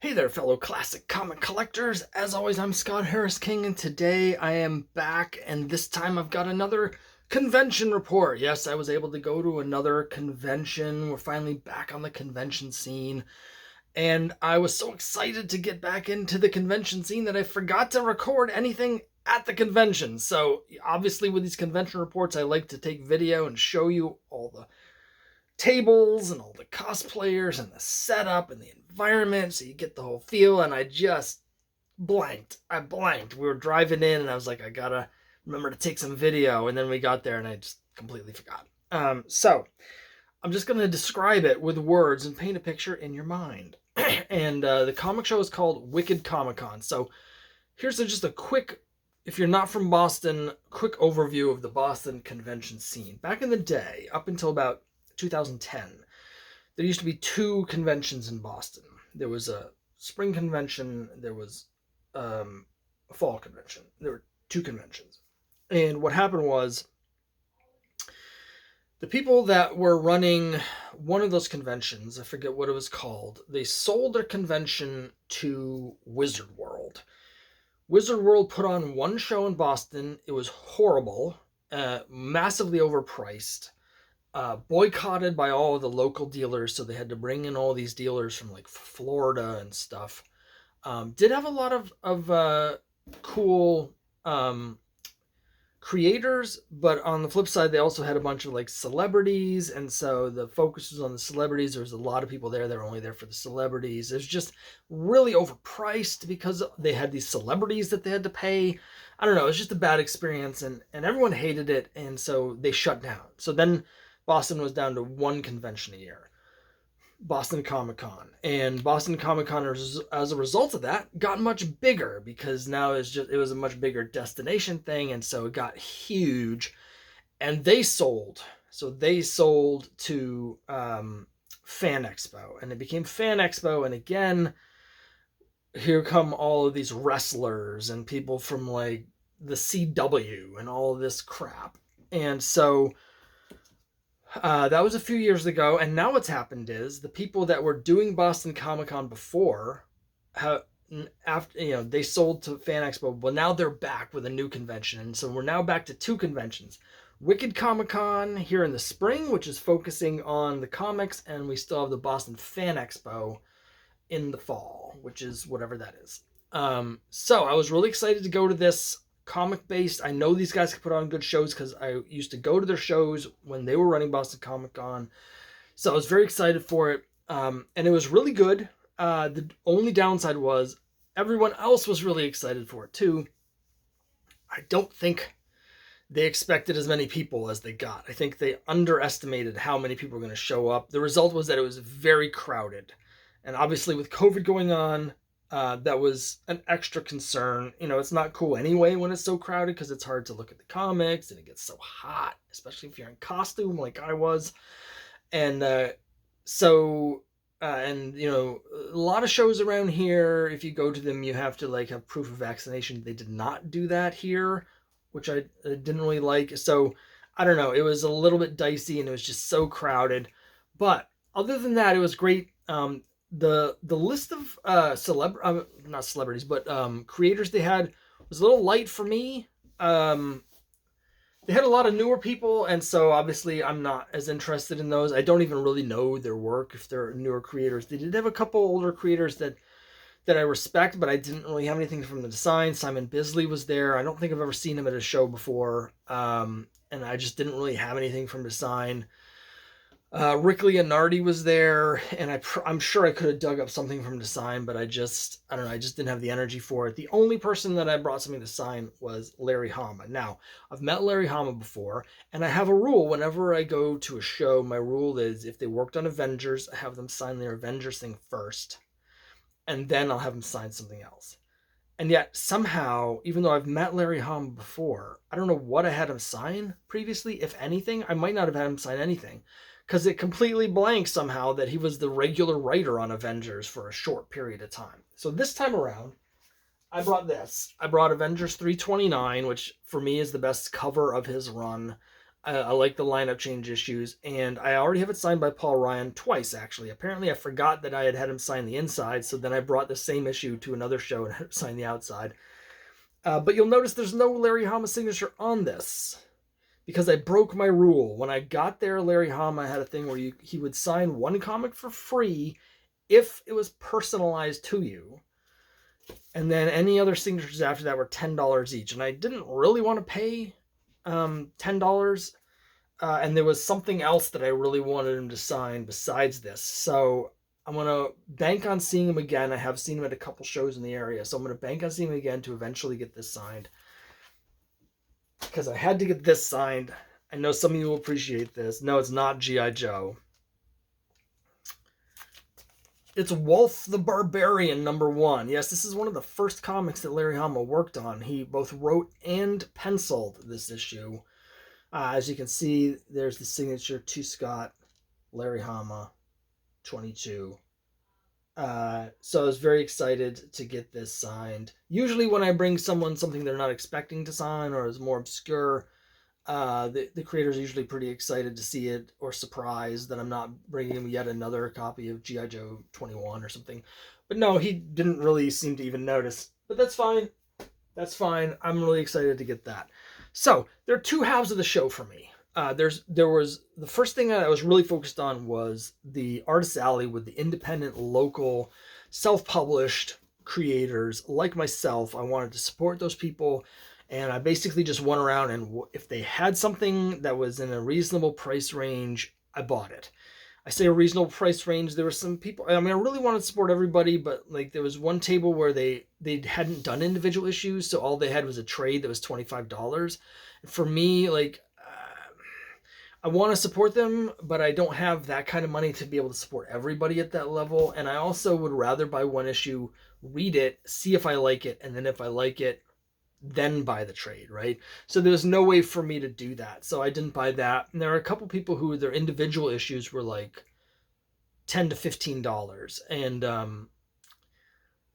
Hey there, fellow classic comic collectors. As always, I'm Scott Harris King, and today I am back, and this time I've got another convention report. Yes, I was able to go to another convention. We're finally back on the convention scene, and I was so excited to get back into the convention scene that I forgot to record anything at the convention. So, obviously, with these convention reports, I like to take video and show you all the tables and all the cosplayers and the setup and the environment so you get the whole feel. And I just blanked. We were driving in and I was like, I gotta remember to take some video, and then we got there and I just completely forgot. So I'm just gonna describe it with words and paint a picture in your mind. And the comic show is called Wicked Comic Con. So here's just a quick, if you're not from Boston, quick overview of the Boston convention scene. Back in the day, up until about 2010, there used to be two conventions in Boston. There was a spring convention, there was a fall convention. There were two conventions. And what happened was the people that were running one of those conventions, I forget what it was called, they sold their convention to Wizard World. Wizard World put on one show in Boston. It was horrible, massively overpriced. Boycotted by all of the local dealers, so they had to bring in all these dealers from like Florida and stuff. Did have a lot of cool creators, but on the flip side, they also had a bunch of like celebrities, and so the focus was on the celebrities. There was a lot of people there that were only there for the celebrities. It was just really overpriced because they had these celebrities that they had to pay. I don't know, it was just a bad experience, and everyone hated it, and so they shut down. So then Boston was down to one convention a year, Boston Comic Con. And Boston Comic Con, as a result of that, got much bigger because now it was a much bigger destination thing, and so it got huge. And they sold. So they sold to Fan Expo, and it became Fan Expo. And again, here come all of these wrestlers and people from like the CW and all of this crap. And so that was a few years ago, and now what's happened is the people that were doing Boston Comic Con before, after they sold to Fan Expo. Well, now they're back with a new convention, and so we're now back to two conventions: Wicked Comic Con here in the spring, which is focusing on the comics, and we still have the Boston Fan Expo in the fall, which is whatever that is. So I was really excited to go to this comic based. I know these guys can put on good shows because I used to go to their shows when they were running Boston Comic Con. So I was very excited for it. And it was really good. The only downside was everyone else was really excited for it too. I don't think they expected as many people as they got. I think they underestimated how many people were going to show up. The result was that it was very crowded. And obviously with COVID going on, that was an extra concern. It's not cool anyway when it's so crowded because it's hard to look at the comics and it gets so hot, especially if you're in costume like I was. And a lot of shows around here, if you go to them, you have to like have proof of vaccination. They did not do that here, which I didn't really like. So I don't know. It was a little bit dicey and it was just so crowded. But other than that, it was great. The list of not celebrities, but creators they had was a little light for me. They had a lot of newer people, and so obviously I'm not as interested in those. I don't even really know their work if they're newer creators. They did have a couple older creators that I respect, but I didn't really have anything from the design. Simon Bisley was there. I don't think I've ever seen him at a show before, and I just didn't really have anything from design. Rick Leonardi was there, and I'm sure I could have dug up something from design, but I don't know, I just didn't have the energy for it. The only person that I brought something to sign was Larry Hama. Now, I've met Larry Hama before, and I have a rule. Whenever I go to a show, my rule is if they worked on Avengers, I have them sign their Avengers thing first, and then I'll have them sign something else. And yet, somehow, even though I've met Larry Hama before, I don't know what I had him sign previously. If anything, I might not have had him sign anything, because it completely blanks somehow that he was the regular writer on Avengers for a short period of time. So this time around, I brought this. I brought Avengers 329, which for me is the best cover of his run. I like the lineup change issues, and I already have it signed by Paul Ryan twice, actually. Apparently, I forgot that I had him sign the inside, so then I brought the same issue to another show and had him sign the outside. But you'll notice there's no Larry Hama signature on this, because I broke my rule. When I got there, Larry Hama had a thing where he would sign one comic for free if it was personalized to you. And then any other signatures after that were $10 each. And I didn't really want to pay $10. And there was something else that I really wanted him to sign besides this. So I'm going to bank on seeing him again. I have seen him at a couple shows in the area. So I'm going to bank on seeing him again to eventually get this signed. Because I had to get this signed. I know some of you will appreciate this. No, it's not G.I. Joe. It's Wolf the Barbarian #1. Yes, this is one of the first comics that Larry Hama worked on. He both wrote and penciled this issue. As you can see, there's the signature to Scott, Larry Hama, 22. So I was very excited to get this signed. Usually when I bring someone something they're not expecting to sign or is more obscure, the creator's usually pretty excited to see it, or surprised that I'm not bringing him yet another copy of G.I. Joe 21 or something. But no, he didn't really seem to even notice. But that's fine. That's fine. I'm really excited to get that. So there are two halves of the show for me. There was the first thing I was really focused on was the Artist Alley with the independent, local, self-published creators like myself. I wanted to support those people, and I basically just went around, and if they had something that was in a reasonable price range, I bought it. I say a reasonable price range. There were some people, I mean, I really wanted to support everybody, but like there was one table where they hadn't done individual issues, so all they had was a trade that was $25. For me, like, I want to support them, but I don't have that kind of money to be able to support everybody at that level. And I also would rather buy one issue, read it, see if I like it, and then if I like it, then buy the trade, right? So there's no way for me to do that. So I didn't buy that. And there are a couple people who their individual issues were like $10 to $15. And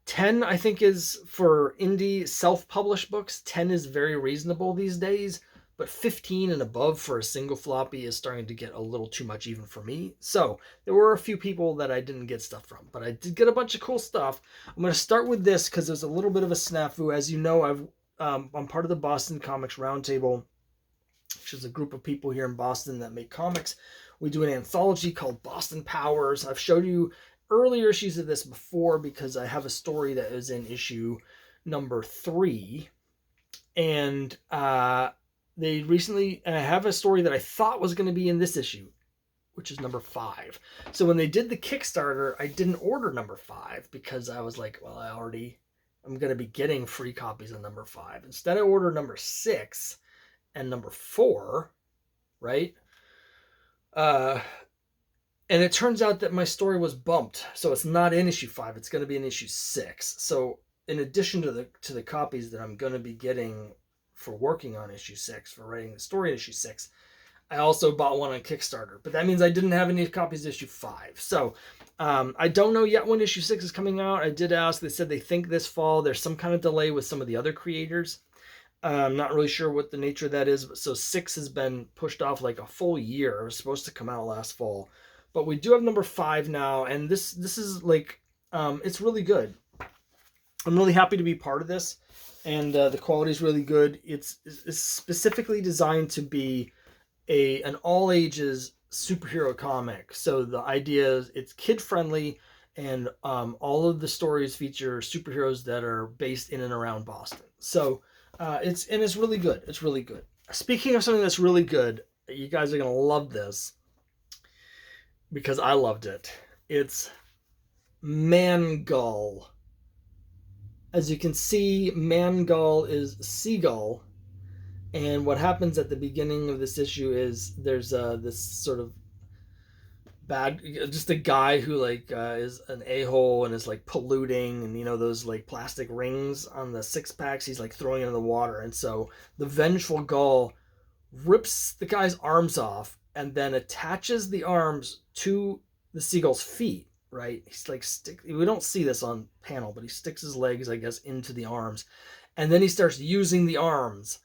10, I think, is for indie self-published books. 10 is very reasonable these days. But 15 and above for a single floppy is starting to get a little too much even for me. So there were a few people that I didn't get stuff from, but I did get a bunch of cool stuff. I'm going to start with this because there's a little bit of a snafu. As you know, I'm part of the Boston Comics Roundtable, which is a group of people here in Boston that make comics. We do an anthology called Boston Powers. I've showed you earlier issues of this before because I have a story that is in issue #3. And they recently have a story that I thought was going to be in this issue, which is #5. So when they did the Kickstarter, I didn't order #5 because I was like, well, I'm going to be getting free copies of #5. Instead, I ordered #6 and #4, right? And it turns out that my story was bumped, so it's not in issue 5. It's going to be in issue 6. So in addition to the copies that I'm going to be getting for working on issue 6, for writing the story in issue 6, I also bought one on Kickstarter. But that means I didn't have any copies of issue 5. So I don't know yet when issue 6 is coming out. I did ask. They said they think this fall. There's some kind of delay with some of the other creators. I'm not really sure what the nature of that is. So 6 has been pushed off like a full year. It was supposed to come out last fall. But we do have #5 now. And this is like, it's really good. I'm really happy to be part of this. And the quality is really good. It's specifically designed to be an all ages superhero comic. So the idea is it's kid friendly, and all of the stories feature superheroes that are based in and around Boston. So it's really good. It's really good. Speaking of something that's really good, you guys are gonna love this because I loved it. It's Mangul. As you can see, Mangul is seagull, and what happens at the beginning of this issue is there's this sort of just a guy who like is an a-hole and is like polluting, and you know those like plastic rings on the 6-packs he's like throwing into the water, and so the vengeful gull rips the guy's arms off and then attaches the arms to the seagull's feet. Right, he's like we don't see this on panel, but he sticks his legs, I guess, into the arms, and then he starts using the arms,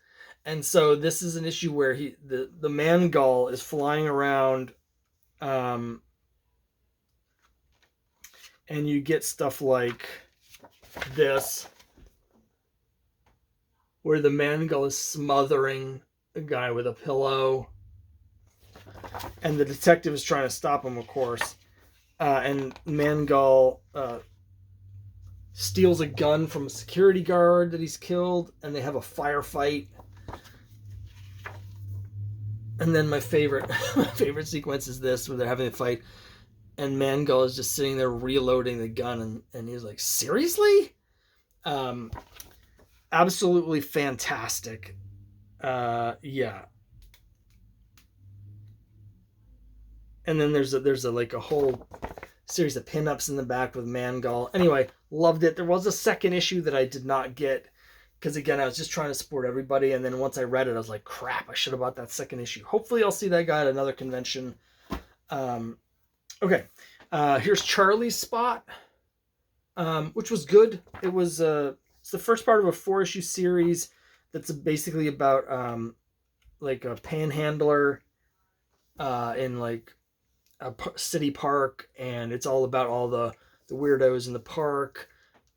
And so this is an issue where the Mangul is flying around, um, and you get stuff like this, where the Mangul is smothering a guy with a pillow, and the detective is trying to stop him, of course. And Mangul steals a gun from a security guard that he's killed, and they have a firefight. And then my favorite sequence is this, where they're having a fight, and Mangul is just sitting there reloading the gun, and he's like, seriously? Absolutely fantastic. Yeah. And then there's a like a whole series of pinups in the back with Mangul. Anyway, loved it. There was a second issue that I did not get because, again, I was just trying to support everybody. And then once I read it, I was like, crap, I should have bought that second issue. Hopefully I'll see that guy at another convention. Okay. Here's Charlie's Spot, which was good. It was it's the first part of a 4-issue series that's basically about like a panhandler in like a city park, and it's all about all the weirdos in the park,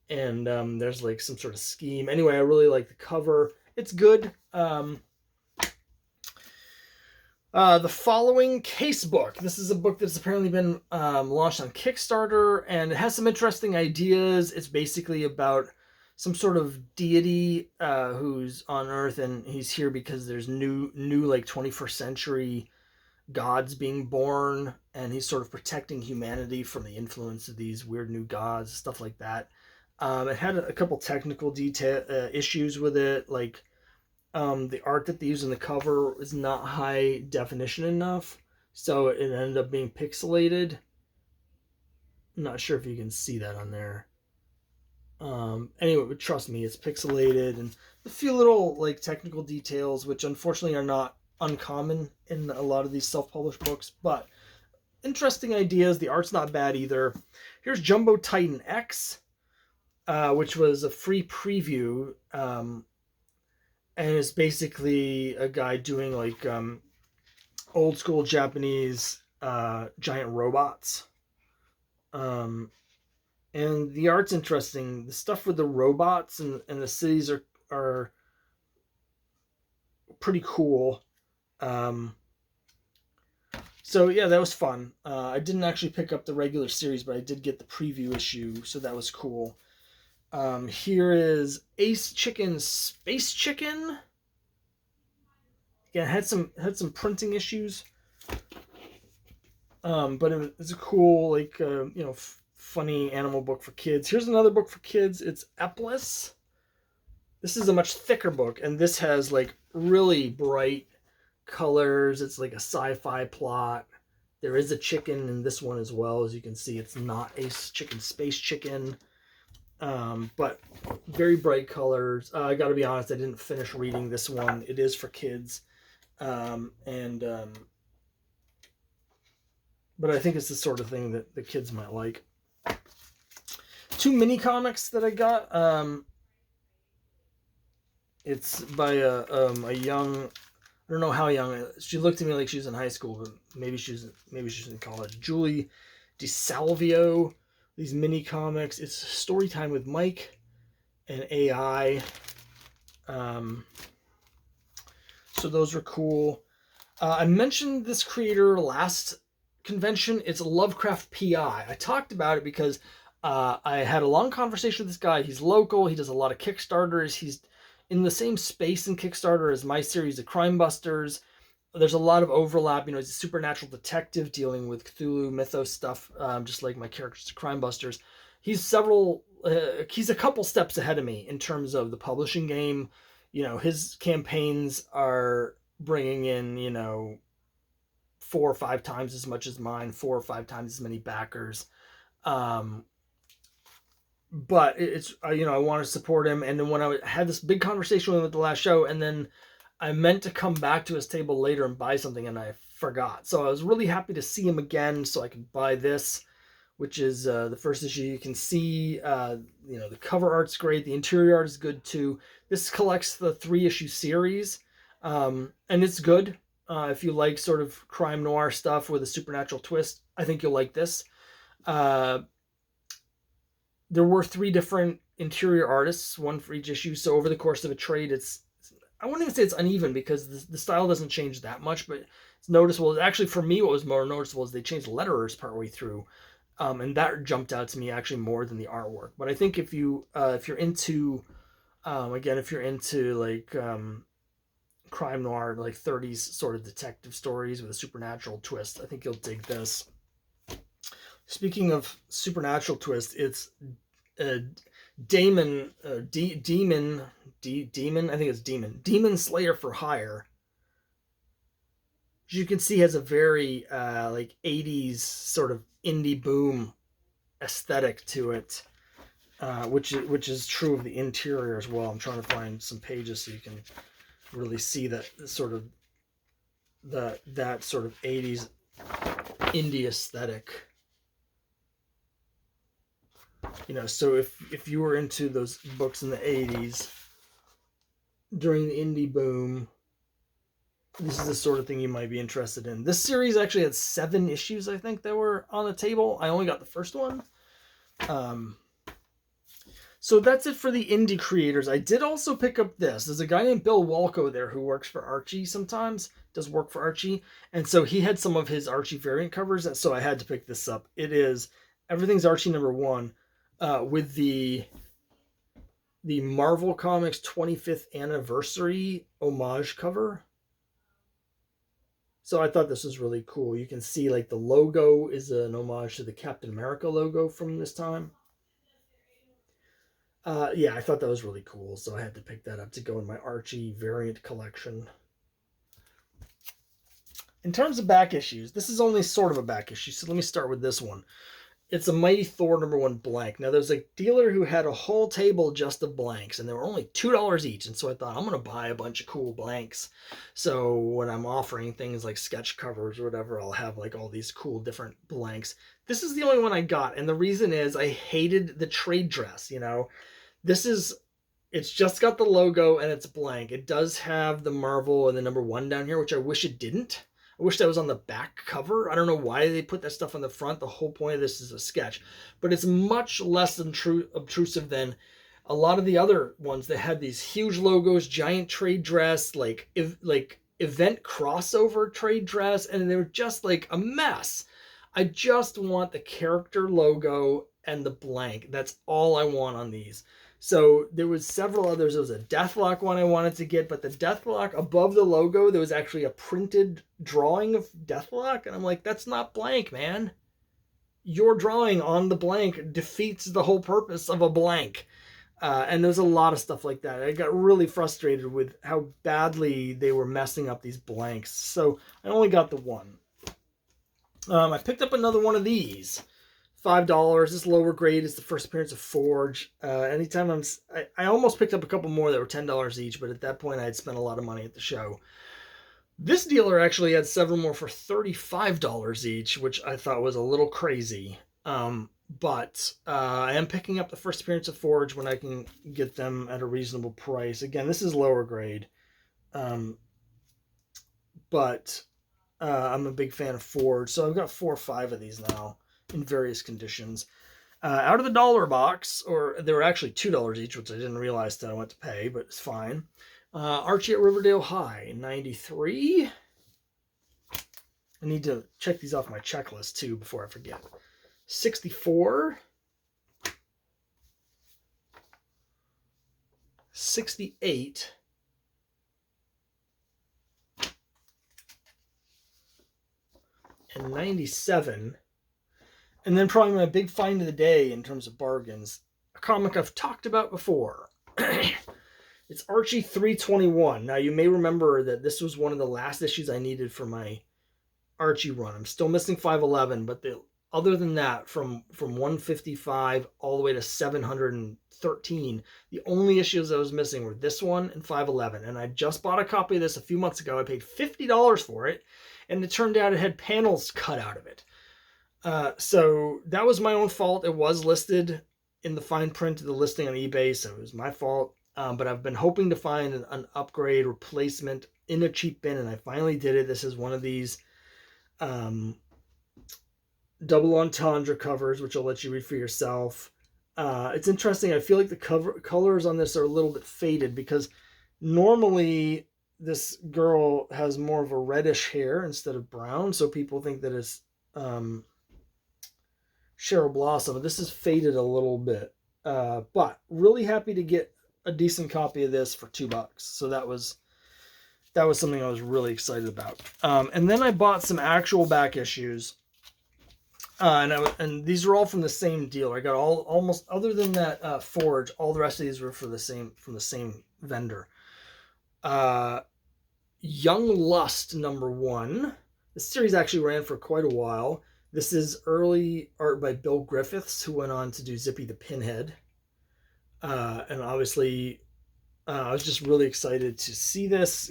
and there's like some sort of scheme. Anyway, I really like the cover. It's good. The following case book. This is a book that's apparently been launched on Kickstarter, and it has some interesting ideas. It's basically about some sort of deity who's on Earth, and he's here because there's new like 21st century gods being born, and he's sort of protecting humanity from the influence of these weird new gods, stuff like that. It had a couple technical detail issues with it, like the art that they use in the cover is not high definition enough, so it ended up being pixelated. I'm not sure if you can see that on there. Anyway, but trust me, it's pixelated, and a few little like technical details, which unfortunately are not uncommon in a lot of these self-published books, but interesting ideas. The art's not bad either. Here's Jumbo Titan X, which was a free preview, and it's basically a guy doing like old school Japanese giant robots. And the art's interesting. The stuff with the robots and the cities are pretty cool. So yeah, that was fun. I didn't actually pick up the regular series, but I did get the preview issue, so that was cool. Here is Ace Chicken Space Chicken. Yeah, had some printing issues, but it's a cool like funny animal book for kids. Here's another book for kids. It's Epless. This is a much thicker book, and this has like really bright colors. It's like a sci-fi plot. There is a chicken in this one as well. As you can see, it's not Ace Chicken Space Chicken, but very bright colors. I got to be honest, I didn't finish reading this one. It is for kids, but I think it's the sort of thing that the kids might like. 2 mini comics that I got. It's by a young, I don't know how young. She looked at me like she was in high school, but maybe she's in college. Julie DeSalvio. These mini comics. It's story time with Mike and AI. So those are cool. I mentioned this creator last convention. It's Lovecraft PI. I talked about it because I had a long conversation with this guy. He's local. He does a lot of Kickstarters. He's in the same space in Kickstarter as my series, The Crime Busters. There's a lot of overlap. He's a supernatural detective dealing with Cthulhu mythos stuff, just like my characters, The Crime Busters. He's a couple steps ahead of me in terms of the publishing game. His campaigns are bringing in, 4 or 5 times as much as mine, 4 or 5 times as many backers. But it's, I want to support him. And then when I had this big conversation with him at the last show, and then I meant to come back to his table later and buy something, and I forgot. So I was really happy to see him again so I could buy this, which is the first issue. You can see, the cover art's great. The interior art is good too. This collects the 3-issue series. And it's good. If you like sort of crime noir stuff with a supernatural twist, I think you'll like this. Uh, there were 3 different interior artists, one for each issue. So over the course of a trade, I wouldn't even say it's uneven because the style doesn't change that much, but it's noticeable. Actually, for me, what was more noticeable is they changed letterers partway through, and that jumped out to me actually more than the artwork. But I think if you're into again, if you're into like crime noir, like 30s sort of detective stories with a supernatural twist, I think you'll dig this. Speaking of supernatural twist, it's uh, Damon, Demon. I think it's Demon Slayer for Hire. As you can see, has a very like 80s sort of indie boom aesthetic to it, which is true of the interior as well. I'm trying to find some pages so you can really see that sort of that sort of 80s indie aesthetic. You know, so if you were into those books in the 80s during the indie boom, this is the sort of thing you might be interested in. This series actually had 7 issues, I think, that were on the table. I only got the first one. So that's it for the indie creators. I did also pick up this. There's a guy named Bill Walco there who works for Archie sometimes, does work for Archie. And so he had some of his Archie variant covers, and so I had to pick this up. It is Everything's Archie #1 with the Marvel Comics 25th anniversary homage cover. So I thought this was really cool. You can see like the logo is an homage to the Captain America logo from this time. Yeah, I thought that was really cool, so I had to pick that up to go in my Archie variant collection. In terms of back issues, this is only sort of a back issue, so let me start with this one. It's a Mighty Thor #1 blank. Now, there's a dealer who had a whole table just of blanks, and they were only $2 each. And so I thought, I'm going to buy a bunch of cool blanks. So when I'm offering things like sketch covers or whatever, I'll have like all these cool different blanks. This is the only one I got. And the reason is I hated the trade dress, you know. It's just got the logo and it's blank. It does have the Marvel and the #1 down here, which I wish it didn't. I wish that was on the back cover. I don't know why they put that stuff on the front. The whole point of this is a sketch. But it's much less obtrusive than a lot of the other ones that had these huge logos, giant trade dress, like event crossover trade dress, and they were just like a mess. I just want the character logo and the blank. That's all I want on these. So there was several others. There was a Deathlock one I wanted to get, but the Deathlock above the logo, there was actually a printed drawing of Deathlock. And I'm like, that's not blank, man. Your drawing on the blank defeats the whole purpose of a blank. And there's a lot of stuff like that. I got really frustrated with how badly they were messing up these blanks. So I only got the one. I picked up another one of these. $5. This lower grade is the first appearance of Forge. Anytime I almost picked up a couple more that were $10 each, but at that point I had spent a lot of money at the show. This dealer actually had several more for $35 each, which I thought was a little crazy. But I am picking up the first appearance of Forge when I can get them at a reasonable price. Again, this is lower grade. But I'm a big fan of Forge, so I've got 4 or 5 of these now in various conditions. Out of the dollar box, or they were actually $2 each, which I didn't realize that I went to pay, but it's fine. Archie at Riverdale High, 93. I need to check these off my checklist too before I forget. 64. 68. And 97. And then probably my big find of the day in terms of bargains, a comic I've talked about before. It's Archie 321. Now, you may remember that this was one of the last issues I needed for my Archie run. I'm still missing 511, but other than that, from 155 all the way to 713, the only issues I was missing were this one and 511. And I just bought a copy of this a few months ago. I paid $50 for it, and it turned out it had panels cut out of it. So that was my own fault. It was listed in the fine print of the listing on eBay, so it was my fault. but I've been hoping to find an upgrade replacement in a cheap bin, and I finally did it. This is one of these double entendre covers, which I'll let you read for yourself. It's interesting. I feel like the colors on this are a little bit faded because normally this girl has more of a reddish hair instead of brown, so people think that it's Cheryl Blossom. This is faded a little bit, but really happy to get a decent copy of this for $2. So that was something I was really excited about. And then I bought some actual back issues. And these are all from the same dealer. I got almost, other than that Forge, all the rest of these were from the same vendor. Young Lust #1. This series actually ran for quite a while. This is early art by Bill Griffiths, who went on to do Zippy the Pinhead. And obviously, I was just really excited to see this.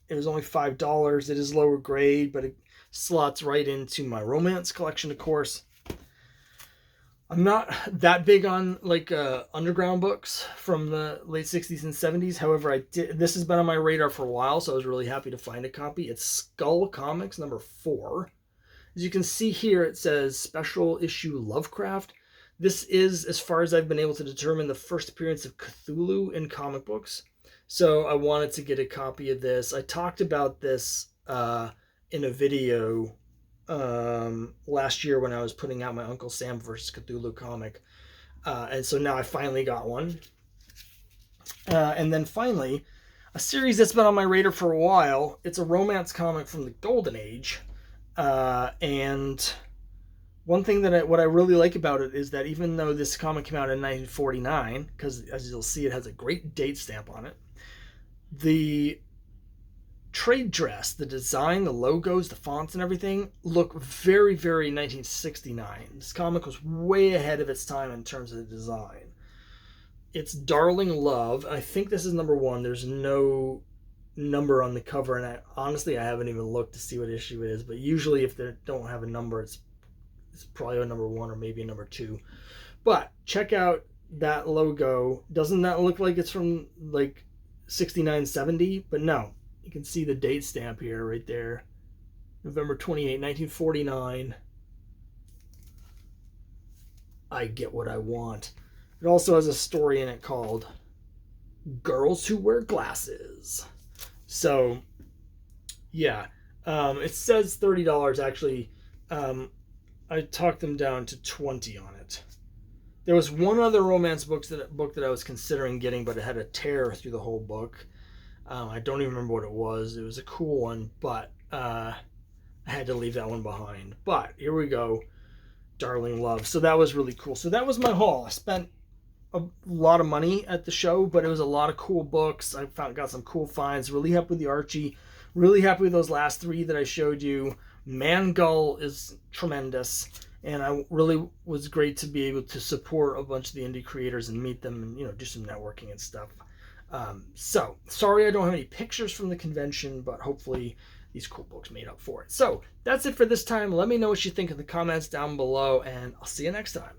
It was only $5. It is lower grade, but it slots right into my romance collection, of course. I'm not that big on like underground books from the late 60s and 70s. However, this has been on my radar for a while, so I was really happy to find a copy. It's Skull Comics #4. As you can see here, it says Special Issue Lovecraft. This is, as far as I've been able to determine, the first appearance of Cthulhu in comic books. So I wanted to get a copy of this. I talked about this in a video last year when I was putting out my Uncle Sam vs. Cthulhu comic. And so now I finally got one. And then finally, a series that's been on my radar for a while. It's a romance comic from the Golden Age. And one thing what I really like about it is that even though this comic came out in 1949, because as you'll see, it has a great date stamp on it, the trade dress, the design, the logos, the fonts, and everything look very, very 1969. This comic was way ahead of its time in terms of the design. It's Darling Love. I think this is #1. There's no number on the cover, and honestly, I haven't even looked to see what issue it is, but usually if they don't have a number, it's probably a #1 or maybe a #2. But check out that logo. Doesn't that look like it's from like 69, 70? But no, you can see the date stamp here right there. November 28, 1949. I get what I want. It also has a story in it called Girls Who Wear Glasses. So, yeah. It says $30 actually. I talked them down to $20 on it. There was one other romance book that I was considering getting, but it had a tear through the whole book. I don't even remember what it was. It was a cool one, but I had to leave that one behind. But here we go. Darling Love. So that was really cool. So that was my haul. I spent a lot of money at the show, but it was a lot of cool books. I got some cool finds. Really happy with the Archie. Really happy with those last 3 that I showed you. Mangul is tremendous, and I really was great to be able to support a bunch of the indie creators and meet them and do some networking and stuff. So sorry I don't have any pictures from the convention, but hopefully these cool books made up for it. So that's it for this time. Let me know what you think in the comments down below, and I'll see you next time.